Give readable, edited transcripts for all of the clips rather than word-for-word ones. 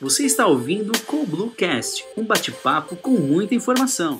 Você está ouvindo o CoBlueCast, um bate-papo com muita informação.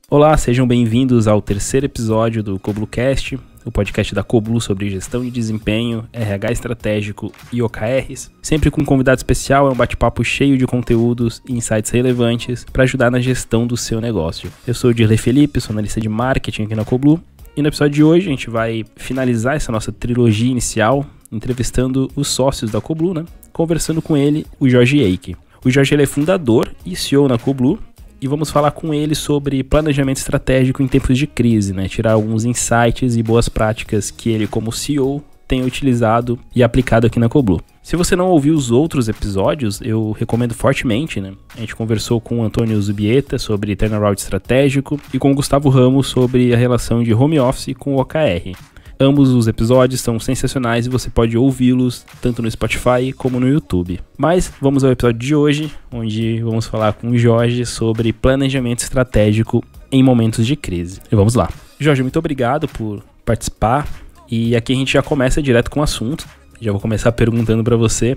Olá, sejam bem-vindos ao terceiro episódio do CoBlueCast, o podcast da CoBlue sobre gestão de desempenho, RH estratégico e OKRs. Sempre com um convidado especial, é um bate-papo cheio de conteúdos e insights relevantes para ajudar na gestão do seu negócio. Eu sou o Dirley Felipe, sou analista de marketing aqui na CoBlue, e no episódio de hoje a gente vai finalizar essa nossa trilogia inicial, entrevistando os sócios da CoBlue, né? Conversando com ele, o Jorge Eike. O Jorge ele é fundador e CEO na CoBlue, e vamos falar com ele sobre planejamento estratégico em tempos de crise, né? Tirar alguns insights e boas práticas que ele, como CEO, tem utilizado e aplicado aqui na CoBlue. Se você não ouviu os outros episódios, eu recomendo fortemente, né? A gente conversou com o Antônio Zubieta sobre turnaround estratégico e com o Gustavo Ramos sobre a relação de home office com o OKR. Ambos os episódios são sensacionais e você pode ouvi-los tanto no Spotify como no YouTube. Mas vamos ao episódio de hoje, onde vamos falar com o Jorge sobre planejamento estratégico em momentos de crise. E vamos lá. Jorge, muito obrigado por participar. E aqui a gente já começa direto com o assunto. Já vou começar perguntando para você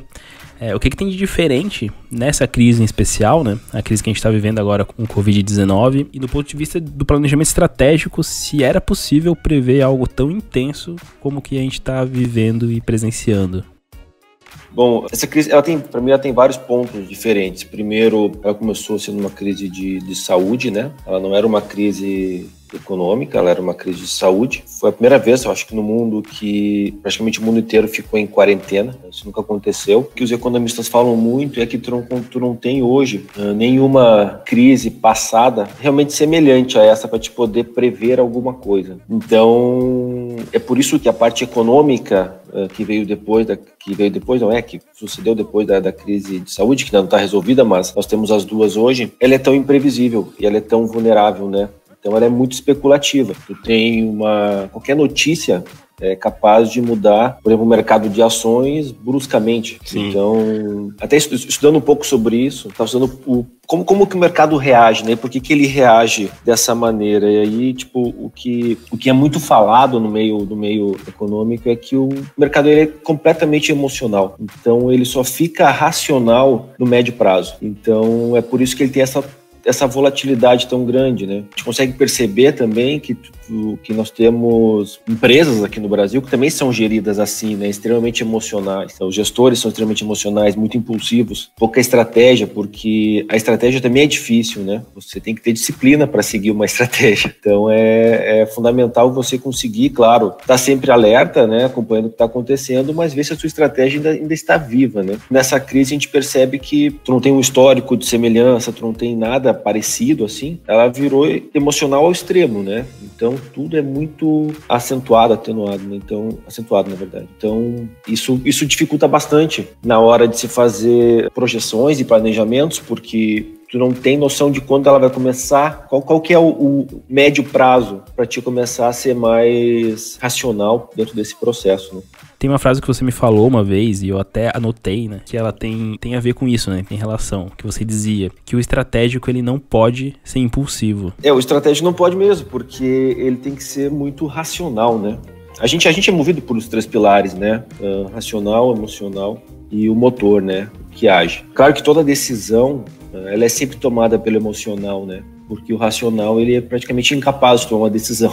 o que tem de diferente nessa crise em especial, né? A crise que a gente está vivendo agora com o Covid-19, e do ponto de vista do planejamento estratégico, se era possível prever algo tão intenso como o que a gente está vivendo e presenciando. Bom, essa crise, para mim, ela tem vários pontos diferentes. Primeiro, ela começou sendo uma crise de saúde, né? Ela não era uma crise econômica, ela era uma crise de saúde. Foi a primeira vez, eu acho que no mundo, que praticamente o mundo inteiro ficou em quarentena. Isso nunca aconteceu. O que os economistas falam muito é que tu não tem hoje nenhuma crise passada realmente semelhante a essa para te poder prever alguma coisa. Então, é por isso que a parte econômica que sucedeu depois da crise de saúde, que ainda não está resolvida, mas nós temos as duas hoje, ela é tão imprevisível e ela é tão vulnerável, né? Então ela é muito especulativa. Tu tem qualquer notícia é capaz de mudar, por exemplo, o mercado de ações bruscamente. Sim. Então, até estudando um pouco sobre isso, estava estudando como que o mercado reage, né? Por que ele reage dessa maneira? E aí, o que é muito falado no meio econômico é que o mercado ele é completamente emocional. Então, ele só fica racional no médio prazo. Então, é por isso que ele tem essa volatilidade tão grande, né? A gente consegue perceber também que nós temos empresas aqui no Brasil que também são geridas assim, né? Extremamente emocionais. Então, os gestores são extremamente emocionais, muito impulsivos, pouca estratégia, porque a estratégia também é difícil, né? Você tem que ter disciplina para seguir uma estratégia. Então, é fundamental você conseguir, claro, estar sempre alerta, né? Acompanhando o que está acontecendo, mas ver se a sua estratégia ainda está viva, né? Nessa crise, a gente percebe que tu não tem um histórico de semelhança, tu não tem nada parecido assim, ela virou emocional ao extremo, né? Então tudo é muito atenuado, né? Então, acentuado, na verdade. Então isso dificulta bastante na hora de se fazer projeções e planejamentos, porque tu não tem noção de quando ela vai começar, qual que é o médio prazo para te começar a ser mais racional dentro desse processo, né? Tem uma frase que você me falou uma vez, e eu até anotei, né? Que ela tem a ver com isso, né? Tem relação, que você dizia, que o estratégico ele não pode ser impulsivo. O estratégico não pode mesmo, porque ele tem que ser muito racional, né? A gente é movido por os três pilares, né? Racional, emocional e o motor, né? Que age. Claro que toda decisão, ela é sempre tomada pelo emocional, né? Porque o racional, ele é praticamente incapaz de tomar uma decisão,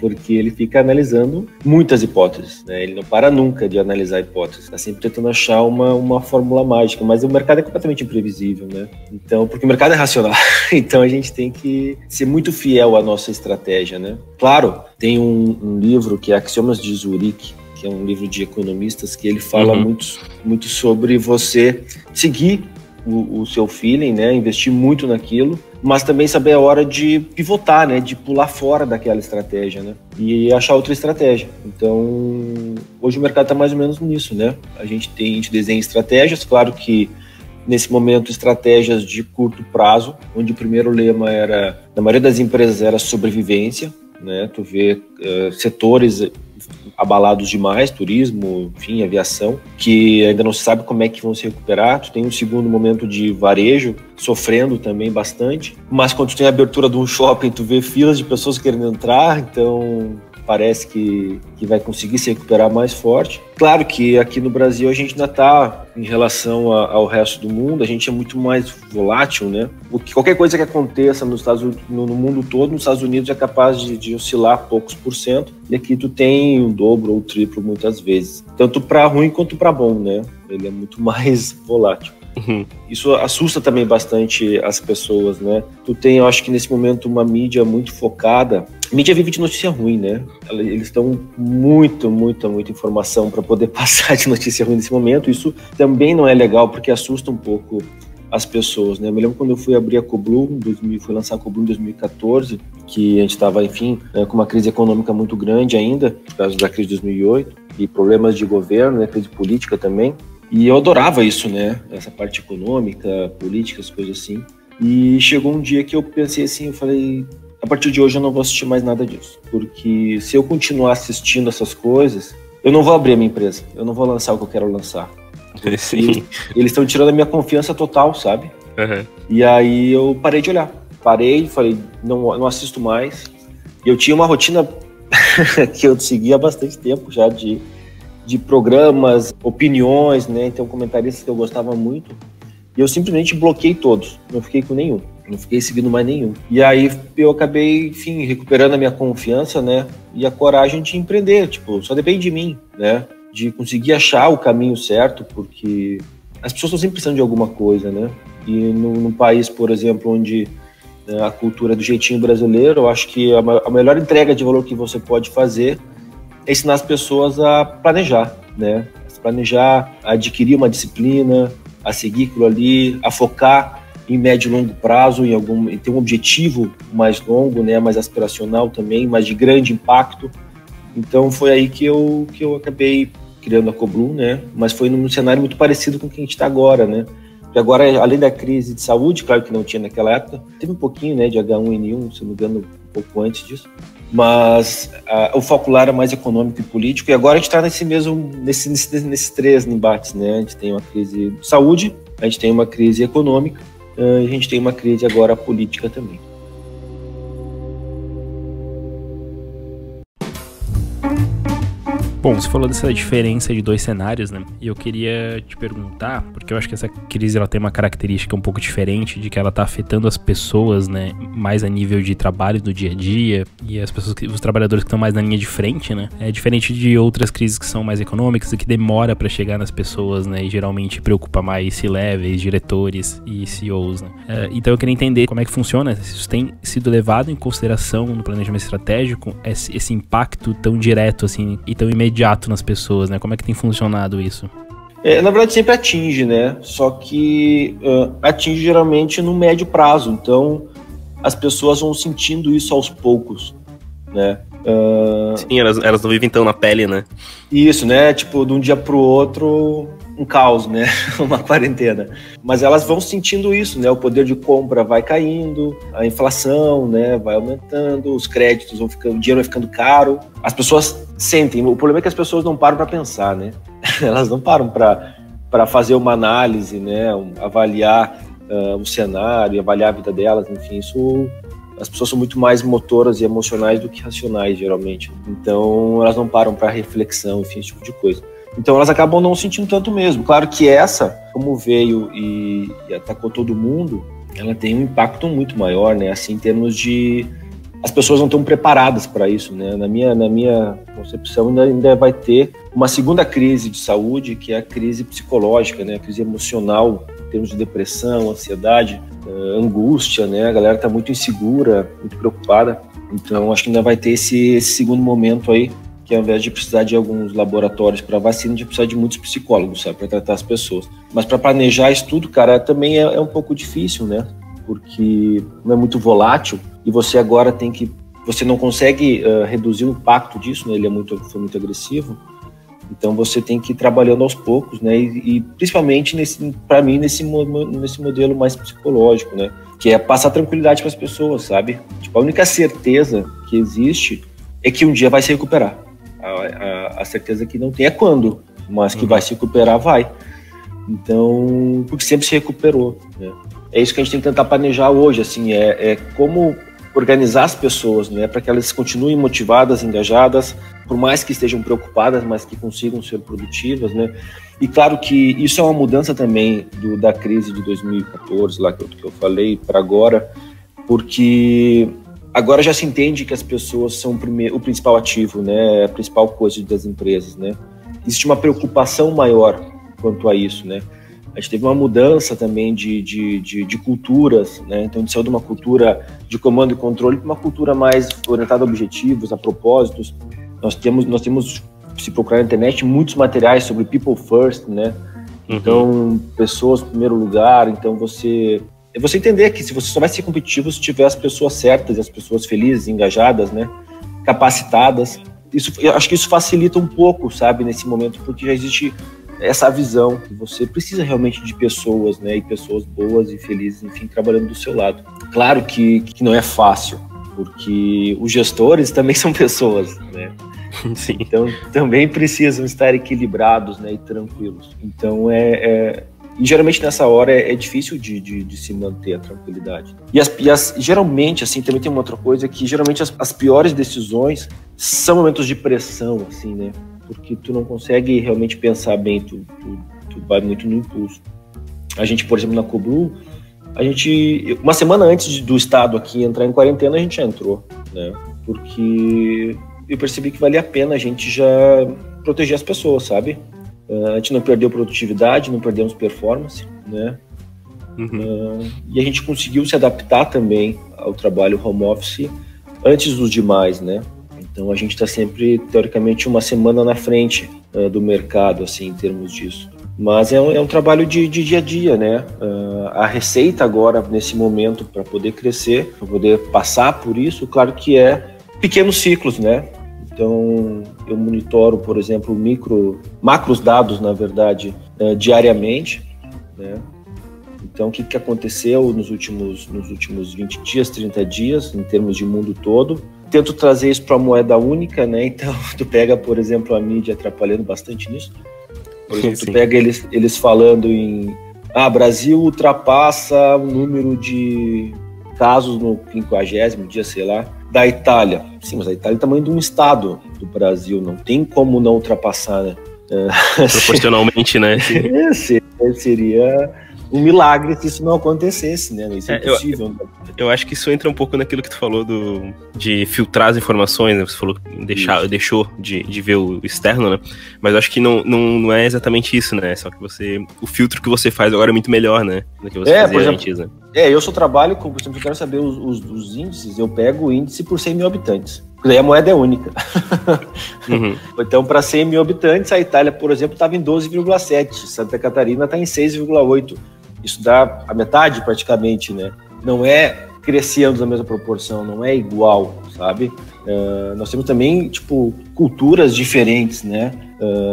porque ele fica analisando muitas hipóteses, né? Ele não para nunca de analisar hipóteses, está sempre tentando achar uma fórmula mágica, mas o mercado é completamente imprevisível, né? Então, porque o mercado é racional, então a gente tem que ser muito fiel à nossa estratégia, né? Claro, tem um livro que é Axiomas de Zurique, que é um livro de economistas, que ele fala muito sobre você seguir o seu feeling, né? Investir muito naquilo, mas também saber a hora de pivotar, né? De pular fora daquela estratégia, né? E achar outra estratégia. Então, hoje o mercado está mais ou menos nisso, né? A gente desenha estratégias, claro que nesse momento estratégias de curto prazo, onde o primeiro lema na maioria das empresas era sobrevivência, né? Tu vê setores abalados demais, turismo, enfim, aviação, que ainda não se sabe como é que vão se recuperar. Tu tem um segundo momento de varejo, sofrendo também bastante, mas quando tu tem a abertura de um shopping, tu vê filas de pessoas querendo entrar, então parece que vai conseguir se recuperar mais forte. Claro que aqui no Brasil a gente ainda está, em relação ao resto do mundo, a gente é muito mais volátil, né? Qualquer coisa que aconteça no mundo todo, nos Estados Unidos é capaz de oscilar poucos %, e aqui tu tem o dobro ou o triplo muitas vezes, tanto para ruim quanto para bom, né? Ele é muito mais volátil. Isso assusta também bastante as pessoas, né? Tu tem, eu acho que nesse momento, uma mídia muito focada. A mídia vive de notícia ruim, né? Eles estão muita informação para poder passar de notícia ruim nesse momento. Isso também não é legal, porque assusta um pouco as pessoas, né? Eu me lembro quando eu fui abrir a Coblu, fui lançar a Coblu em 2014, que a gente estava, enfim, com uma crise econômica muito grande ainda, por causa da crise de 2008, e problemas de governo, né? Crise política também. E eu adorava isso, né? Essa parte econômica, política, as coisas assim. E chegou um dia que eu pensei assim, eu falei, a partir de hoje eu não vou assistir mais nada disso. Porque se eu continuar assistindo essas coisas, eu não vou abrir a minha empresa. Eu não vou lançar o que eu quero lançar. Sim. Eles estão tirando a minha confiança total, sabe? Uhum. E aí eu parei de olhar. Parei, falei, não assisto mais. E eu tinha uma rotina que eu seguia há bastante tempo já de programas, opiniões, né? Então, comentaristas que eu gostava muito. E eu simplesmente bloqueei todos. Não fiquei com nenhum. Não fiquei seguindo mais nenhum. E aí eu acabei, enfim, recuperando a minha confiança, né? E a coragem de empreender. Tipo, só depende de mim, né? De conseguir achar o caminho certo, porque as pessoas estão sempre precisando de alguma coisa, né? E num país, por exemplo, onde a cultura é do jeitinho brasileiro, eu acho que a melhor entrega de valor que você pode fazer é ensinar as pessoas a planejar, né? A planejar, a adquirir uma disciplina, a seguir aquilo ali, a focar em médio e longo prazo, em ter um objetivo mais longo, né? Mais aspiracional também, mais de grande impacto. Então foi aí que eu acabei criando a Coblu, né? Mas foi num cenário muito parecido com o que a gente está agora, né? Porque agora, além da crise de saúde, claro que não tinha naquela época, teve um pouquinho, né, de H1N1, se não me engano, um pouco antes disso. Mas o foco lá era mais econômico e político, e agora a gente está nesses três embates, né? A gente tem uma crise de saúde, a gente tem uma crise econômica, e a gente tem uma crise agora política também. Bom, você falou dessa diferença de dois cenários, né? E eu queria te perguntar, porque eu acho que essa crise ela tem uma característica um pouco diferente, de que ela tá afetando as pessoas, né? Mais a nível de trabalho do dia a dia, e os trabalhadores que estão mais na linha de frente, né? É diferente de outras crises que são mais econômicas e que demora para chegar nas pessoas, né? E geralmente preocupa mais C-levels, diretores e CEOs, né? Então eu queria entender como é que funciona, se isso tem sido levado em consideração no planejamento estratégico, esse impacto tão direto, assim, e tão imediato nas pessoas, né? Como é que tem funcionado isso? Na verdade sempre atinge, né? Só que atinge geralmente no médio prazo, então as pessoas vão sentindo isso aos poucos, né? Sim, elas não vivem tão na pele, né? Isso, né? Tipo, de um dia pro outro, um caos, né? Uma quarentena. Mas elas vão sentindo isso, né? O poder de compra vai caindo, a inflação, né, vai aumentando, os créditos vão ficando, o dinheiro vai ficando caro. As pessoas sentem. O problema é que as pessoas não param para pensar, né? Elas não param para fazer uma análise, né? Avaliar o cenário, avaliar a vida delas, enfim, isso. As pessoas são muito mais motoras e emocionais do que racionais, geralmente. Então, elas não param para reflexão, enfim, esse tipo de coisa. Então, elas acabam não sentindo tanto mesmo. Claro que essa, como veio e atacou todo mundo, ela tem um impacto muito maior, né? Assim, em termos de... As pessoas não estão preparadas para isso, né? Na minha concepção, ainda vai ter uma segunda crise de saúde, que é a crise psicológica, né? A crise emocional, em termos de depressão, ansiedade, angústia, né? A galera está muito insegura, muito preocupada. Então, acho que ainda vai ter esse segundo momento aí, que ao invés de precisar de alguns laboratórios para vacina, a gente precisa de muitos psicólogos, sabe, para tratar as pessoas. Mas para planejar isso tudo, cara, também é um pouco difícil, né? Porque não é muito volátil e você agora você não consegue reduzir o impacto disso, né? Ele foi muito agressivo. Então você tem que ir trabalhando aos poucos, né? E principalmente para mim nesse modelo mais psicológico, né? Que é passar tranquilidade para as pessoas, sabe? Tipo, a única certeza que existe é que um dia vai se recuperar. A certeza que não tem é quando, mas que vai se recuperar, vai. Então, porque sempre se recuperou, né? É isso que a gente tem que tentar planejar hoje, assim, como organizar as pessoas, né, para que elas continuem motivadas, engajadas, por mais que estejam preocupadas, mas que consigam ser produtivas, né. E claro que isso é uma mudança também da crise de 2014, lá que eu falei, para agora, porque agora já se entende que as pessoas são o principal ativo, né, a principal coisa das empresas, né. Existe uma preocupação maior quanto a isso, né. A gente teve uma mudança também de culturas, né? Então a gente saiu de uma cultura de comando e controle para uma cultura mais orientada a objetivos, a propósitos. Nós temos, se procurar na internet, muitos materiais sobre people first, né? Então, pessoas em primeiro lugar. Então você entender que se você só vai ser competitivo se tiver as pessoas certas, as pessoas felizes, engajadas, né? Capacitadas. Eu acho que isso facilita um pouco, sabe, nesse momento, porque já existe essa visão que você precisa realmente de pessoas, né, e pessoas boas e felizes, enfim, trabalhando do seu lado. Claro que não é fácil, porque os gestores também são pessoas, né? Sim. Então também precisam estar equilibrados, né, e tranquilos. Então e geralmente nessa hora é difícil de se manter a tranquilidade. Geralmente, assim, também tem uma outra coisa, que geralmente as piores decisões são momentos de pressão, assim, né? Porque tu não consegue realmente pensar bem, tu vai muito no impulso. A gente, por exemplo, na Coblu, uma semana antes do estado aqui entrar em quarentena, a gente já entrou, né? Porque eu percebi que valia a pena a gente já proteger as pessoas, sabe? A gente não perdeu produtividade, não perdemos performance, né? E a gente conseguiu se adaptar também ao trabalho home office antes dos demais, né? Então a gente está sempre, teoricamente, uma semana na frente do mercado, assim, em termos disso. Mas é um trabalho de dia a dia, né? A receita agora, nesse momento, para poder crescer, para poder passar por isso, claro que é pequenos ciclos, né? Então eu monitoro, por exemplo, macros dados, na verdade, diariamente, né? Então o que aconteceu nos últimos 20 dias, 30 dias, em termos de mundo todo. Tento trazer isso para a moeda única, né? Então, tu pega, por exemplo, a mídia atrapalhando bastante nisso. Por exemplo, tu pega eles falando em... Brasil ultrapassa o número de casos no 50º dia, sei lá, da Itália. Sim, mas a Itália é o tamanho de um estado do Brasil. Não tem como não ultrapassar, né? Proporcionalmente, né? Seria um milagre se isso não acontecesse, né? Isso é impossível. Eu acho que isso entra um pouco naquilo que tu falou de filtrar as informações, né? Você falou que deixou de ver o externo, né? Mas eu acho que não é exatamente isso, né? Só que o filtro que você faz agora é muito melhor, né? Do que você fazia antes, né? Eu só trabalho com, por exemplo, eu quero saber os índices, eu pego o índice por 100 mil habitantes. Porque daí a moeda é única. Então, para 100 mil habitantes, a Itália, por exemplo, estava em 12,7. Santa Catarina está em 6,8. Isso dá a metade, praticamente, né? Não é crescendo na mesma proporção, não é igual, sabe? Nós temos também, tipo, culturas diferentes, né?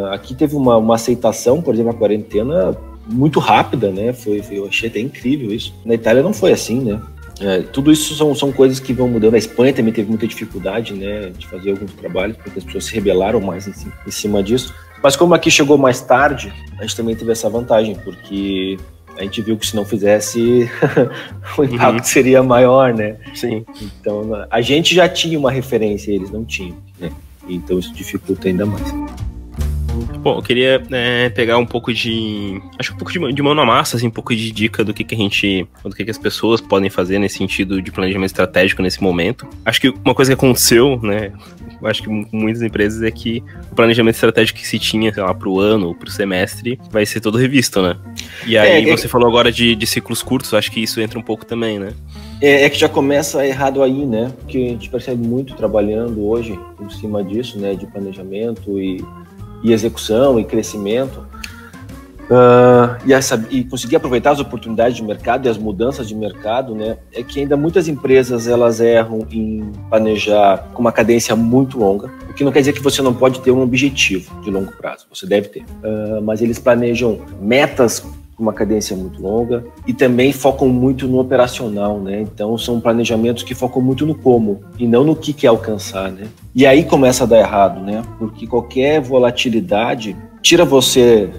Aqui teve uma aceitação, por exemplo, a quarentena muito rápida, né? Eu achei até incrível isso. Na Itália não foi assim, né? Tudo isso são coisas que vão mudando. A Espanha também teve muita dificuldade, né, de fazer alguns trabalhos, porque as pessoas se rebelaram mais em cima disso. Mas como aqui chegou mais tarde, a gente também teve essa vantagem, porque a gente viu que se não fizesse, o impacto seria maior, né? Sim. Então, a gente já tinha uma referência, eles não tinham, né? Então isso dificulta ainda mais. Bom, eu queria pegar um pouco de mão na massa, assim, um pouco de dica do que as pessoas podem fazer nesse sentido de planejamento estratégico nesse momento. Acho que uma coisa que aconteceu, né, eu acho que com muitas empresas é que o planejamento estratégico que se tinha, sei lá, pro ano ou pro semestre, vai ser todo revisto, né? E aí você falou agora de ciclos curtos, acho que isso entra um pouco também, né? É que já começa errado aí, né? Porque a gente percebe muito trabalhando hoje em cima disso, né, de planejamento e execução e crescimento, e conseguir aproveitar as oportunidades de mercado e as mudanças de mercado, né? É que ainda muitas empresas elas erram em planejar com uma cadência muito longa, o que não quer dizer que você não pode ter um objetivo de longo prazo, você deve ter, mas eles planejam metas com uma cadência muito longa e também focam muito no operacional, né? Então são planejamentos que focam muito no como e não no que quer alcançar, né? E aí começa a dar errado, né? Porque qualquer volatilidade tira você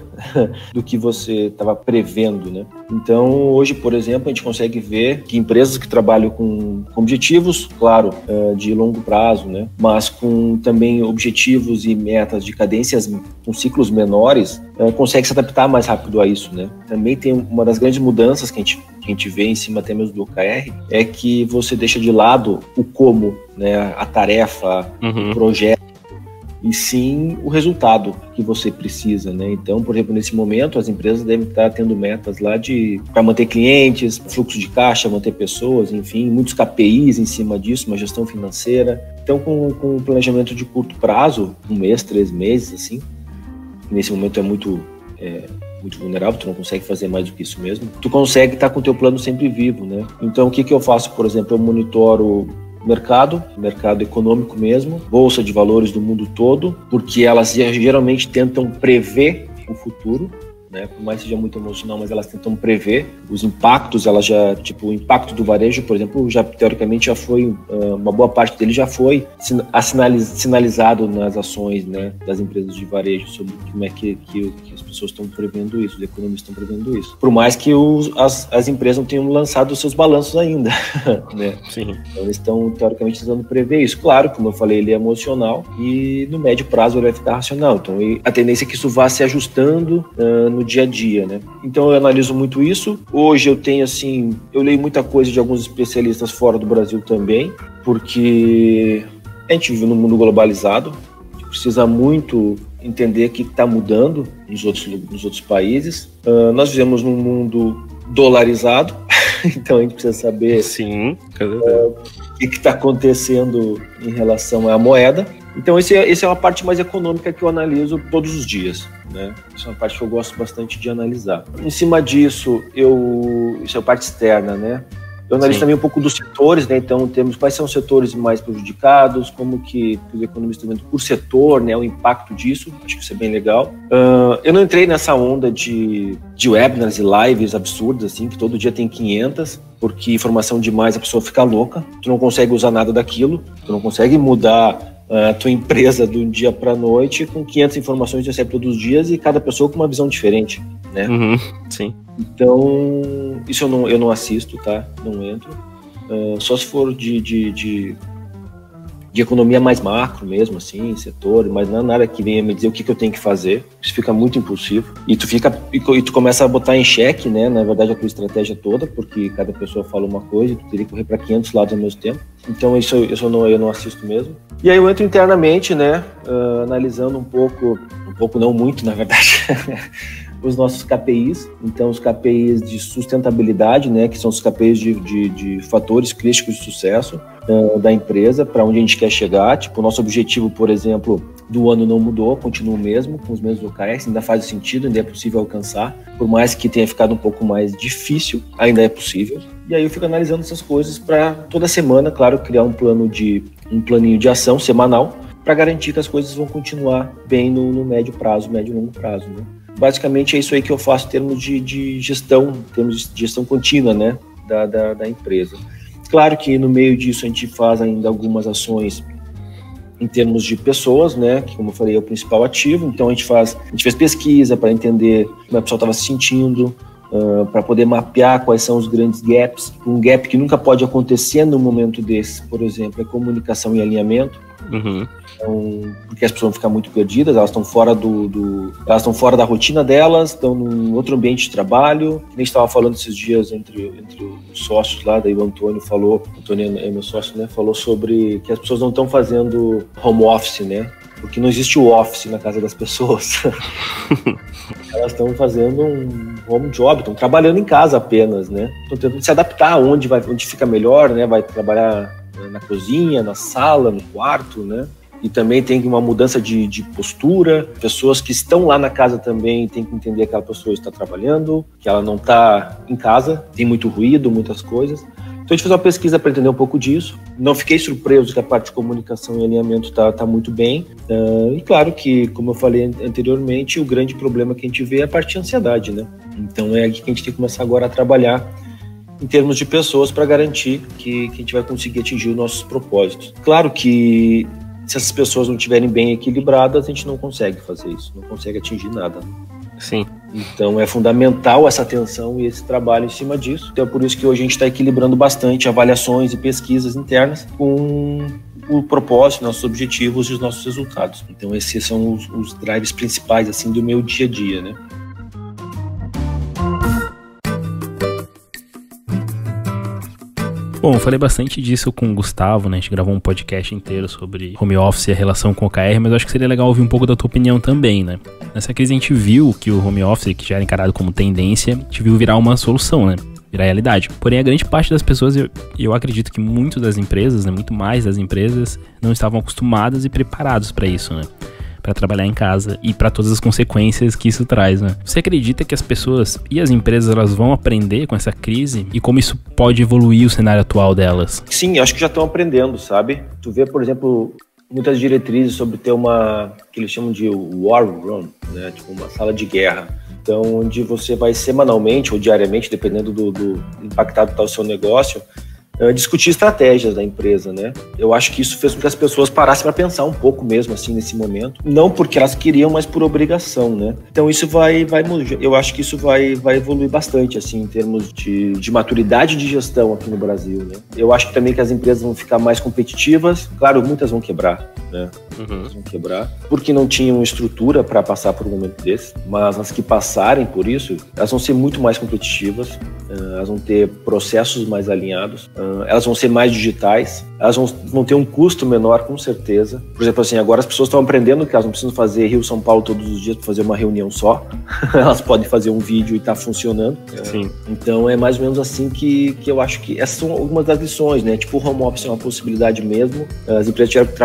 do que você estava prevendo, né? Então, hoje, por exemplo, a gente consegue ver que empresas que trabalham com objetivos, claro, de longo prazo, né? Mas com também objetivos e metas de cadências com ciclos menores, consegue se adaptar mais rápido a isso, né? Também tem uma das grandes mudanças que a gente vê em cima até mesmo do OKR, é que você deixa de lado o como, né? A tarefa, o projeto, e sim o resultado que você precisa, né? Então, por exemplo, nesse momento, as empresas devem estar tendo metas lá para manter clientes, fluxo de caixa, manter pessoas, enfim, muitos KPIs em cima disso, uma gestão financeira. Então, com um planejamento de curto prazo, 1 mês, 3 meses, assim, nesse momento é muito vulnerável, tu não consegue fazer mais do que isso mesmo, tu consegue estar com o teu plano sempre vivo, né? Então, o que eu faço, por exemplo, eu monitoro mercado econômico mesmo, bolsa de valores do mundo todo, porque elas geralmente tentam prever o futuro, né? Por mais que seja muito emocional, mas elas tentam prever os impactos. Elas já, tipo, o impacto do varejo, por exemplo, já teoricamente já foi, uma boa parte dele já foi sinalizado nas ações, né, das empresas de varejo, sobre como é que as pessoas estão prevendo isso, os economistas estão prevendo isso. Por mais que as empresas não tenham lançado os seus balanços ainda, né? Sim. Então eles estão teoricamente tentando prever isso. Claro, como eu falei, ele é emocional e no médio prazo ele vai ficar racional. Então a tendência é que isso vá se ajustando no dia a dia, né? Então eu analiso muito isso. Hoje eu tenho, assim, eu leio muita coisa de alguns especialistas fora do Brasil também, porque a gente vive num mundo globalizado, a gente precisa muito entender que está mudando nos outros países. Nós vivemos num mundo dolarizado, então a gente precisa saber Sim, o que está acontecendo em relação à moeda. Então, essa é uma parte mais econômica que eu analiso todos os dias, né? Essa é uma parte que eu gosto bastante de analisar. Em cima disso, isso é a parte externa, né? Eu analiso também um pouco dos setores, né? Então, temos quais são os setores mais prejudicados, como que os economistas estão vendo por setor, né? O impacto disso, acho que isso é bem legal. Eu não entrei nessa onda de webinars e lives absurdas, assim, que todo dia tem 500, porque informação demais a pessoa fica louca, tu não consegue usar nada daquilo, tu não consegue mudar a tua empresa de um dia para a noite com 500 informações que você recebe todos os dias e cada pessoa com uma visão diferente, né? Sim. Então, isso eu não assisto, tá? Não entro. Só se for de economia mais macro mesmo, assim, setor, mas não é nada que venha me dizer o que eu tenho que fazer. Isso fica muito impulsivo. E tu começa a botar em xeque, né? Na verdade, a tua estratégia toda, porque cada pessoa fala uma coisa e tu teria que correr para 500 lados ao mesmo tempo. Então, isso eu não assisto mesmo. E aí eu entro internamente, né? Analisando um pouco não muito, na verdade, os nossos KPIs. Então, os KPIs de sustentabilidade, né? Que são os KPIs de fatores críticos de sucesso da empresa, para onde a gente quer chegar. Tipo, o nosso objetivo, por exemplo, do ano não mudou, continua o mesmo, com os mesmos OKRs, ainda faz sentido, ainda é possível alcançar. Por mais que tenha ficado um pouco mais difícil, ainda é possível. E aí eu fico analisando essas coisas para toda semana, claro, criar um planinho de ação semanal para garantir que as coisas vão continuar bem no médio e longo prazo, né? Basicamente é isso aí que eu faço em termos de gestão, em termos de gestão contínua, né, da empresa. Claro que no meio disso a gente faz ainda algumas ações em termos de pessoas, né, que, como eu falei, é o principal ativo. Então a gente fez pesquisa para entender como a pessoa estava se sentindo, para poder mapear quais são os grandes gaps. Um gap que nunca pode acontecer no momento desse, por exemplo, é comunicação e alinhamento. Então, porque as pessoas vão ficar muito perdidas, elas estão fora da rotina delas, estão num outro ambiente de trabalho. Nem estava falando esses dias entre os sócios lá, daí o Antônio é meu sócio, né, falou sobre que as pessoas não estão fazendo home office, né, porque não existe o office na casa das pessoas. Elas estão fazendo um home job, estão trabalhando em casa apenas, né, estão tentando se adaptar onde fica melhor, né, vai trabalhar na cozinha, na sala, no quarto, né? E também tem uma mudança de postura. Pessoas que estão lá na casa também têm que entender que aquela pessoa está trabalhando, que ela não está em casa, tem muito ruído, muitas coisas. Então a gente fez uma pesquisa para entender um pouco disso. Não fiquei surpreso que a parte de comunicação e alinhamento está muito bem. E claro que, como eu falei anteriormente, o grande problema que a gente vê é a parte de ansiedade, né? Então é aqui que a gente tem que começar agora a trabalhar em termos de pessoas para garantir que a gente vai conseguir atingir os nossos propósitos. Claro que Se essas pessoas não estiverem bem equilibradas, a gente não consegue fazer isso, não consegue atingir nada. Sim. Então é fundamental essa atenção e esse trabalho em cima disso. Então é por isso que hoje a gente está equilibrando bastante avaliações e pesquisas internas com o propósito, nossos objetivos e os nossos resultados. Então esses são os drivers principais assim do meu dia a dia, né? Bom, eu falei bastante disso com o Gustavo, né? A gente gravou um podcast inteiro sobre home office e a relação com o OKR, mas eu acho que seria legal ouvir um pouco da tua opinião também, né? Nessa crise a gente viu que o home office, que já era encarado como tendência, a gente viu virar uma solução, né? Virar realidade. Porém, a grande parte das pessoas, eu acredito que muito das empresas, né? Muito mais das empresas, não estavam acostumadas e preparados para isso, né? Para trabalhar em casa e para todas as consequências que isso traz, né? Você acredita que as pessoas e as empresas elas vão aprender com essa crise e como isso pode evoluir o cenário atual delas? Sim, acho que já estão aprendendo, sabe? Tu vê, por exemplo, muitas diretrizes sobre ter uma, que eles chamam de war room, né? Tipo uma sala de guerra. Então, onde você vai semanalmente ou diariamente, dependendo do impactado que está o seu negócio, discutir estratégias da empresa, né? Eu acho que isso fez com que as pessoas parassem para pensar um pouco mesmo, assim, nesse momento. Não porque elas queriam, mas por obrigação, né? Então isso eu acho que isso vai evoluir bastante, assim, em termos de maturidade de gestão aqui no Brasil, né? Eu acho que também que as empresas vão ficar mais competitivas. Claro, muitas vão quebrar, né? Muitas vão quebrar, porque não tinham estrutura para passar por um momento desse, mas as que passarem por isso, elas vão ser muito mais competitivas, elas vão ter processos mais alinhados, elas vão ser mais digitais, elas vão ter um custo menor, com certeza. Por exemplo, assim, agora as pessoas estão aprendendo que elas não precisam fazer Rio-São Paulo todos os dias para fazer uma reunião só. Elas podem fazer um vídeo e tá funcionando. Sim. Então é mais ou menos assim que eu acho que essas são algumas das lições, né? Tipo, o home office é uma possibilidade mesmo. As empresas tiveram que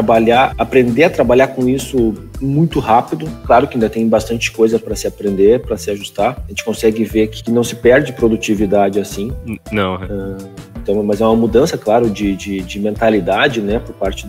aprender a trabalhar com isso muito rápido. Claro que ainda tem bastante coisa para se aprender, para se ajustar. A gente consegue ver que não se perde produtividade assim. Não. Então, mas é uma mudança, claro, de mentalidade, né, por parte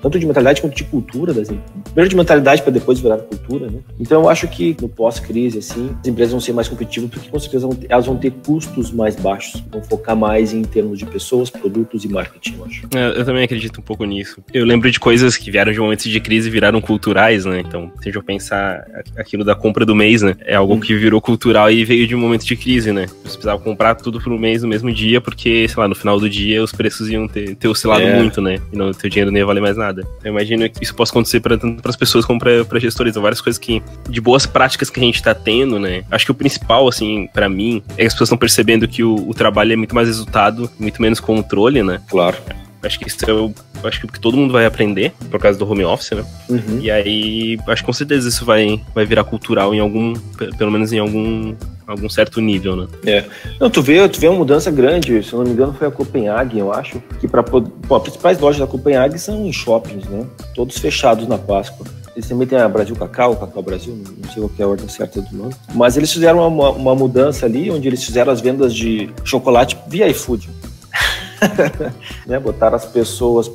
tanto de mentalidade quanto de cultura. Primeiro de mentalidade para depois virar cultura, né? Então, eu acho que no pós-crise, assim, as empresas vão ser mais competitivas porque, com certeza, elas vão ter custos mais baixos. Vão focar mais em termos de pessoas, produtos e marketing, eu acho. Eu também acredito um pouco nisso. Eu lembro de coisas que vieram de momentos de crise e viraram culturais, né? Então, se eu pensar aquilo da compra do mês, né? É algo que virou cultural e veio de um momento de crise, né? Você precisava comprar tudo por um mês no mesmo dia porque, sei lá, no final do dia os preços iam ter oscilado muito, né? E o teu dinheiro não ia valer mais nada. Eu imagino que isso possa acontecer tanto para as pessoas como para gestores. São várias coisas de boas práticas que a gente tá tendo, né? Acho que o principal, assim, para mim, é que as pessoas estão percebendo que o trabalho é muito mais resultado, muito menos controle, né? Claro. Acho que isso acho que todo mundo vai aprender por causa do home office, né? E aí, acho que com certeza isso vai virar cultural pelo menos em algum certo nível, né? Não, tu vê uma mudança grande, se eu não me engano foi a Copenhague, eu acho, que as principais lojas da Copenhague são em shoppings, né? Todos fechados na Páscoa. Eles também têm a Brasil Cacau Brasil, não sei qual que é a ordem certa do nome. Mas eles fizeram uma mudança ali, onde eles fizeram as vendas de chocolate via iFood. Né, botaram as pessoas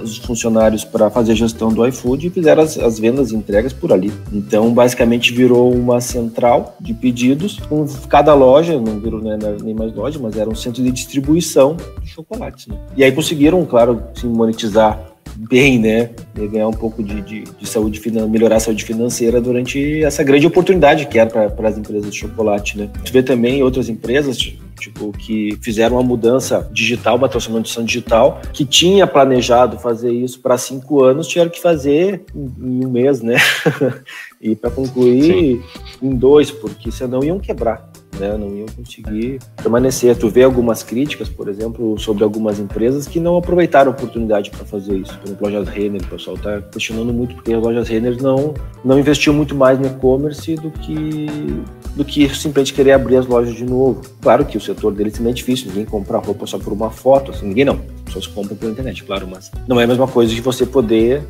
os funcionários para fazer a gestão do iFood e fizeram as vendas e entregas por ali. Então, basicamente, virou uma central de pedidos com cada loja, não virou nem mais loja, mas era um centro de distribuição de chocolates. Né? E aí conseguiram, claro, se monetizar bem, né? E ganhar um pouco de saúde financeira, melhorar a saúde financeira durante essa grande oportunidade que era para as empresas de chocolate, né? Tu vê também outras empresas, tipo, que fizeram uma mudança digital, uma transformação digital, que tinha planejado fazer isso para 5 anos, tiveram que fazer em um mês, né? E para concluir em 2, porque senão iam quebrar. Né, não iam conseguir permanecer. Tu vê algumas críticas, por exemplo, sobre algumas empresas que não aproveitaram a oportunidade para fazer isso. Por exemplo, lojas Renner, o pessoal está questionando muito porque as lojas Renner não investiu muito mais no e-commerce do que simplesmente querer abrir as lojas de novo. Claro que o setor deles também é difícil, ninguém compra roupa só por uma foto, assim, ninguém não. As pessoas compram pela internet, claro, mas não é a mesma coisa de você poder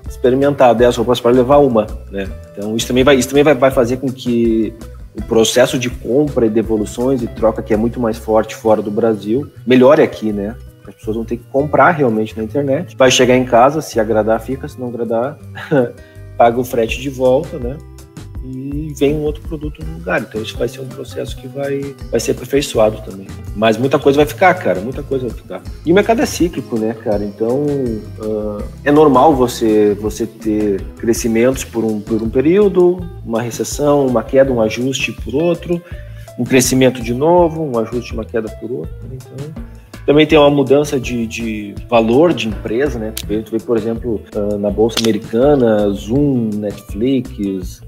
experimentar 10 roupas para levar uma, né? Então isso também vai fazer com que o processo de compra e devoluções e troca, que é muito mais forte fora do Brasil, melhore aqui, né? As pessoas vão ter que comprar realmente na internet. Vai chegar em casa, se agradar, fica, se não agradar, paga o frete de volta, né? e vem um outro produto no lugar. Então isso vai ser um processo que vai ser aperfeiçoado também. Mas muita coisa vai ficar, cara, muita coisa vai ficar. E o mercado é cíclico, né, cara? Então é normal você ter crescimentos por um período, uma recessão, uma queda, um ajuste por outro, um crescimento de novo, um ajuste, uma queda por outro. Então também tem uma mudança de valor de empresa, né? Tu vê, por exemplo, na Bolsa Americana, Zoom, Netflix,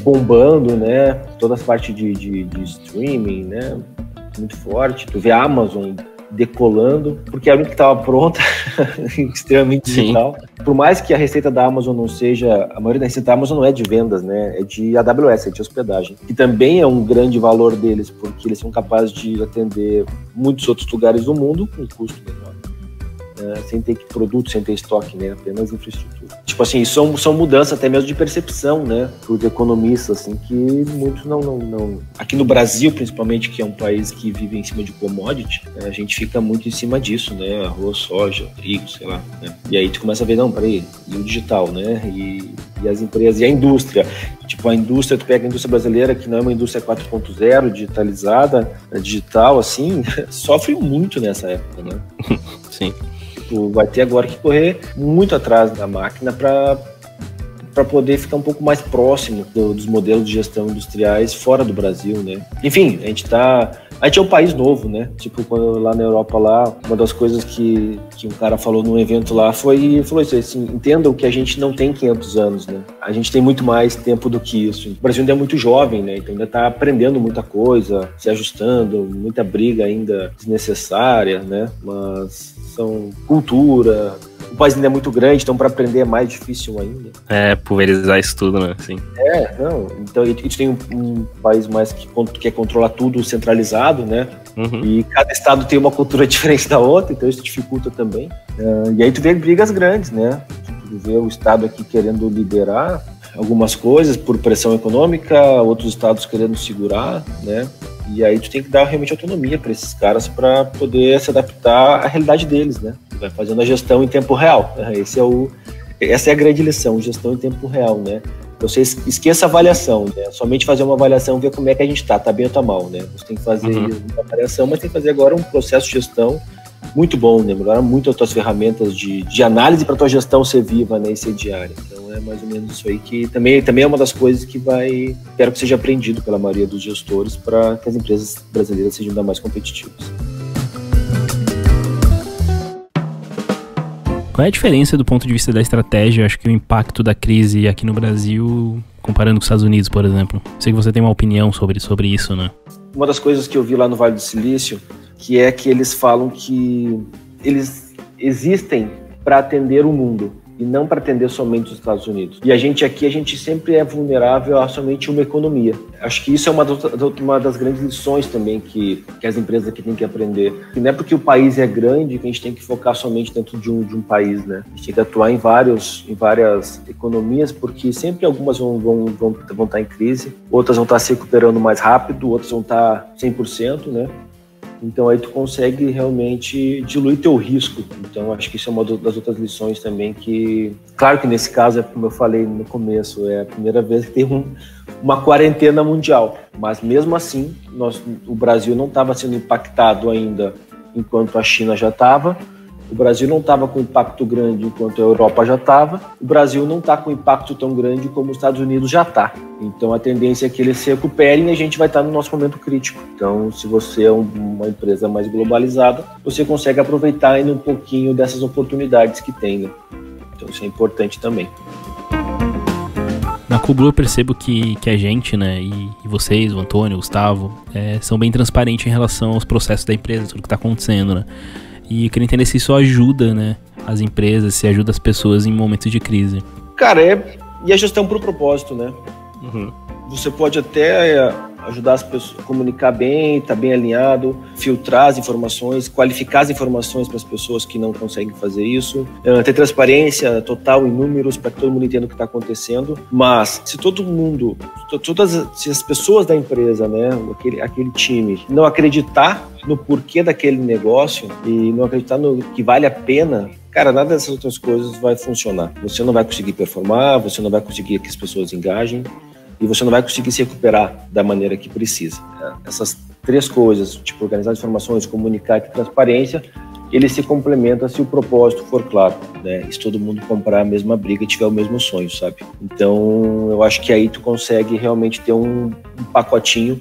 bombando, né? Toda essa parte de streaming, né? Muito forte. Tu vê a Amazon decolando, porque era o que estava pronta, extremamente digital. Sim. Por mais que a receita da Amazon não seja... A maioria da receita da Amazon não é de vendas, né? É de AWS, é de hospedagem. Que também é um grande valor deles, porque eles são capazes de atender muitos outros lugares do mundo com custo menor. Sem ter produto, sem ter estoque, né? Apenas infraestrutura. Tipo assim, são mudanças até mesmo de percepção, né? Para os economistas, assim, que muitos não... Aqui no Brasil, principalmente, que é um país que vive em cima de commodity, a gente fica muito em cima disso, né? Arroz, soja, trigo, sei lá, né? E aí tu começa a ver, não, peraí, e o digital, né? E as empresas, e a indústria. Tipo, a indústria, tu pega a indústria brasileira, que não é uma indústria 4.0, digitalizada, digital, assim, sofre muito nessa época, né? Sim. Vai ter agora que correr muito atrás da máquina para poder ficar um pouco mais próximo dos modelos de gestão industriais fora do Brasil, né? Enfim, a gente é um país novo, né? Tipo, quando lá na Europa, lá, uma das coisas que um cara falou num evento lá falou isso assim, entendam que a gente não tem 500 anos, né? A gente tem muito mais tempo do que isso. O Brasil ainda é muito jovem, né? Então ainda tá aprendendo muita coisa, se ajustando, muita briga ainda desnecessária, né? Mas são cultura... O país ainda é muito grande, então para aprender é mais difícil ainda. Pulverizar isso tudo, né? Sim. Não. Então a gente tem um país mais que quer controlar tudo centralizado, né? E cada estado tem uma cultura diferente da outra, então isso dificulta também. E aí tu vê brigas grandes, né? Tu vê o estado aqui querendo liberar algumas coisas por pressão econômica, outros estados querendo segurar, né? E aí tu tem que dar realmente autonomia para esses caras para poder se adaptar à realidade deles, né? Vai fazendo a gestão em tempo real. Essa é a grande lição, gestão em tempo real, né? Você esqueça a avaliação, né? Somente fazer uma avaliação, ver como é que a gente tá bem ou tá mal, né? Você tem que fazer uma avaliação, mas tem que fazer agora um processo de gestão muito bom, né? Melhorar muito as tuas ferramentas de análise para tua gestão ser viva, né? E ser diária. Então é mais ou menos isso aí que também é uma das coisas que quero que seja aprendido pela maioria dos gestores para que as empresas brasileiras sejam ainda mais competitivas. Qual é a diferença do ponto de vista da estratégia? Acho que o impacto da crise aqui no Brasil, comparando com os Estados Unidos, por exemplo. Sei que você tem uma opinião sobre isso, né? Uma das coisas que eu vi lá no Vale do Silício, que é que eles falam que eles existem para atender o mundo e não para atender somente os Estados Unidos. E a gente sempre é vulnerável a somente uma economia. Acho que isso é uma das grandes lições também que as empresas aqui têm que aprender. E não é porque o país é grande que a gente tem que focar somente dentro de um país, né? A gente tem que atuar em várias economias, porque sempre algumas vão estar em crise, outras vão estar se recuperando mais rápido, outras vão estar 100%, né? Então aí tu consegue realmente diluir teu risco. Então acho que isso é uma das outras lições também que... Claro que nesse caso, como eu falei no começo, é a primeira vez que tem uma quarentena mundial. Mas mesmo assim, o Brasil não estava sendo impactado ainda enquanto a China já estava. O Brasil não estava com impacto grande enquanto a Europa já estava. O Brasil não está com impacto tão grande como os Estados Unidos já está. Então a tendência é que eles se recuperem e a gente vai estar no nosso momento crítico. Então se você é uma empresa mais globalizada, você consegue aproveitar ainda um pouquinho dessas oportunidades que tem, né? Então isso é importante também. Na Coolblue eu percebo que a gente, né, e vocês, o Antônio, o Gustavo, são bem transparentes em relação aos processos da empresa, tudo que está acontecendo, né? E eu queria entender se isso ajuda, né, as empresas, se ajuda as pessoas em momentos de crise. Cara, e a gestão por propósito, né? Você pode até ajudar as pessoas a comunicar bem, estar bem alinhado, filtrar as informações, qualificar as informações para as pessoas que não conseguem fazer isso, ter transparência total em números para que todo mundo entenda o que está acontecendo. Mas se todo mundo, se as pessoas da empresa, né, aquele time, não acreditar no porquê daquele negócio e não acreditar no que vale a pena, cara, nada dessas outras coisas vai funcionar. Você não vai conseguir performar, você não vai conseguir que as pessoas engajem e você não vai conseguir se recuperar da maneira que precisa. Essas 3 coisas, tipo organizar as informações, comunicar e ter transparência, ele se complementa se o propósito for claro, né? Se todo mundo comprar a mesma briga e tiver o mesmo sonho, sabe? Então, eu acho que aí tu consegue realmente ter um pacotinho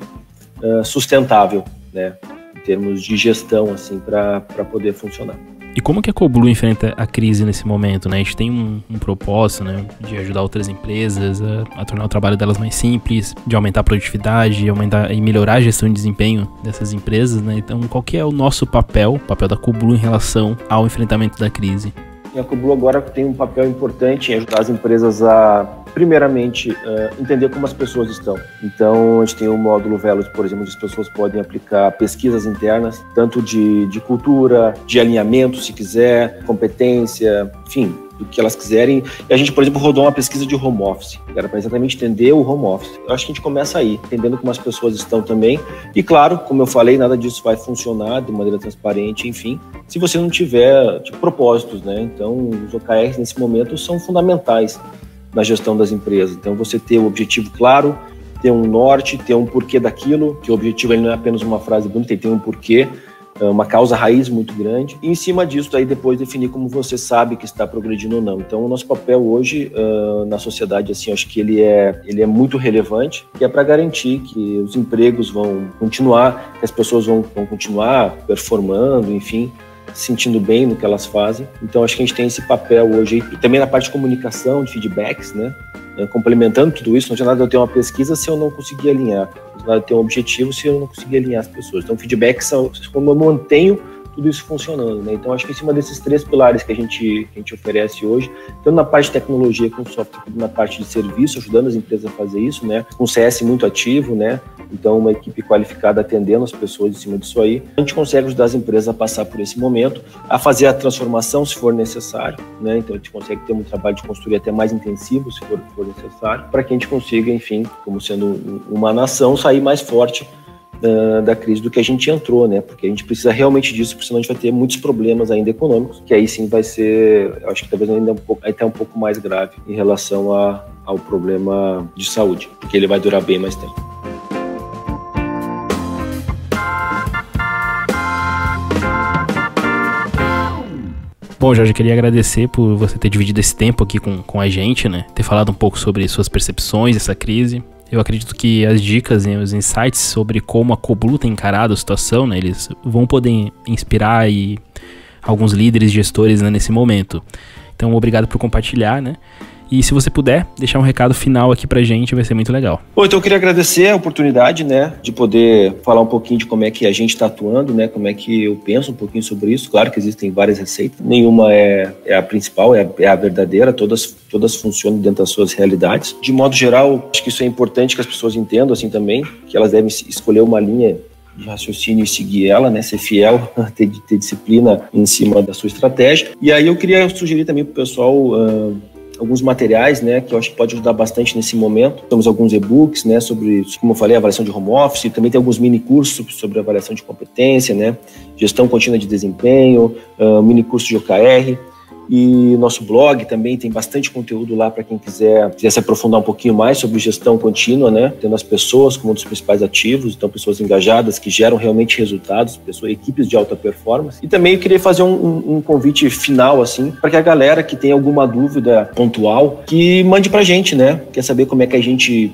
sustentável, né? Em termos de gestão, assim, para poder funcionar. E como que a Coblu enfrenta a crise nesse momento, né? A gente tem um propósito, né, de ajudar outras empresas a tornar o trabalho delas mais simples, de aumentar a produtividade, aumentar e melhorar a gestão de desempenho dessas empresas, né? Então, qual que é o nosso papel, o papel da Coblu em relação ao enfrentamento da crise? A Coblu agora tem um papel importante em ajudar as empresas a, primeiramente, entender como as pessoas estão. Então, a gente tem o módulo Velos, por exemplo, onde as pessoas podem aplicar pesquisas internas, tanto de cultura, de alinhamento, se quiser, competência, enfim, do que elas quiserem. E a gente, por exemplo, rodou uma pesquisa de home office, que era para exatamente entender o home office. Eu acho que a gente começa aí, entendendo como as pessoas estão também. E claro, como eu falei, nada disso vai funcionar de maneira transparente, enfim, se você não tiver propósitos, né? Então, os OKRs nesse momento são fundamentais na gestão das empresas. Então, você ter o objetivo claro, ter um norte, ter um porquê daquilo, que o objetivo ele não é apenas uma frase bonita, ele tem um porquê, uma causa raiz muito grande, e em cima disso daí depois definir como você sabe que está progredindo ou não. Então o nosso papel hoje na sociedade, assim, acho que ele é muito relevante, que é para garantir que os empregos vão continuar, que as pessoas vão continuar performando, enfim, se sentindo bem no que elas fazem. Então acho que a gente tem esse papel hoje, e também na parte de comunicação, de feedbacks, né? Complementando tudo isso, não tinha nada de eu ter uma pesquisa se eu não conseguir alinhar, não tinha nada de ter um objetivo se eu não conseguir alinhar as pessoas. Então, feedback são como eu mantenho tudo isso funcionando, né? Então, acho que em cima desses 3 pilares que a gente oferece hoje, tanto na parte de tecnologia com software, como na parte de serviço, ajudando as empresas a fazer isso, né? Com CS muito ativo, né? Então, uma equipe qualificada atendendo as pessoas em cima disso aí. A gente consegue ajudar as empresas a passar por esse momento, a fazer a transformação se for necessário, né? Então, a gente consegue ter um trabalho de consultoria até mais intensivo, se for necessário, para que a gente consiga, enfim, como sendo uma nação, sair mais forte da crise do que a gente entrou, né? Porque a gente precisa realmente disso, porque senão a gente vai ter muitos problemas ainda econômicos, que aí sim vai ser, eu acho que talvez ainda até um pouco mais grave em relação ao problema de saúde, porque ele vai durar bem mais tempo. Bom, Jorge, eu queria agradecer por você ter dividido esse tempo aqui com a gente, né? Ter falado um pouco sobre suas percepções dessa crise. Eu acredito que as dicas e os insights sobre como a Coblu tem encarado a situação, né, eles vão poder inspirar alguns líderes e gestores, né, nesse momento. Então, obrigado por compartilhar, né? E se você puder deixar um recado final aqui pra gente, vai ser muito legal. Bom, então eu queria agradecer a oportunidade, né, de poder falar um pouquinho de como é que a gente está atuando, né, como é que eu penso um pouquinho sobre isso. Claro que existem várias receitas, nenhuma é a principal, é a verdadeira, todas funcionam dentro das suas realidades. De modo geral, acho que isso é importante que as pessoas entendam assim também, que elas devem escolher uma linha de raciocínio e seguir ela, né, ser fiel, ter disciplina em cima da sua estratégia. E aí eu queria sugerir também para o pessoal alguns materiais, né, que eu acho que pode ajudar bastante nesse momento. Temos alguns e-books, né, sobre, como eu falei, avaliação de home office, também tem alguns mini cursos sobre avaliação de competência, né, gestão contínua de desempenho, mini curso de OKR. E nosso blog também tem bastante conteúdo lá para quem quiser se aprofundar um pouquinho mais sobre gestão contínua, né? Tendo as pessoas como um dos principais ativos, então pessoas engajadas que geram realmente resultados, equipes de alta performance. E também eu queria fazer um convite final, assim, para que a galera que tem alguma dúvida pontual, que mande pra gente, né? Quer saber como é que a gente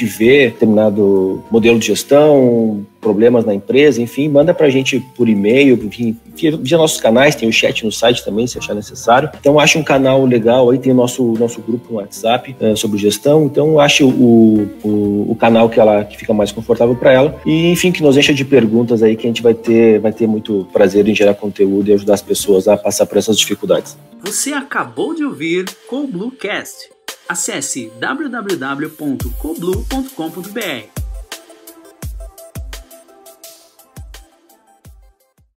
vê determinado modelo de gestão, problemas na empresa, enfim, manda pra gente por e-mail, enfim, via nossos canais, tem o chat no site também, se achar necessário. Então, ache um canal legal, aí tem o nosso grupo no WhatsApp sobre gestão, então ache o canal que fica mais confortável para ela e, enfim, que nos encha de perguntas aí que a gente vai ter muito prazer em gerar conteúdo e ajudar as pessoas a passar por essas dificuldades. Você acabou de ouvir CoBluCast. Acesse www.coblu.com.br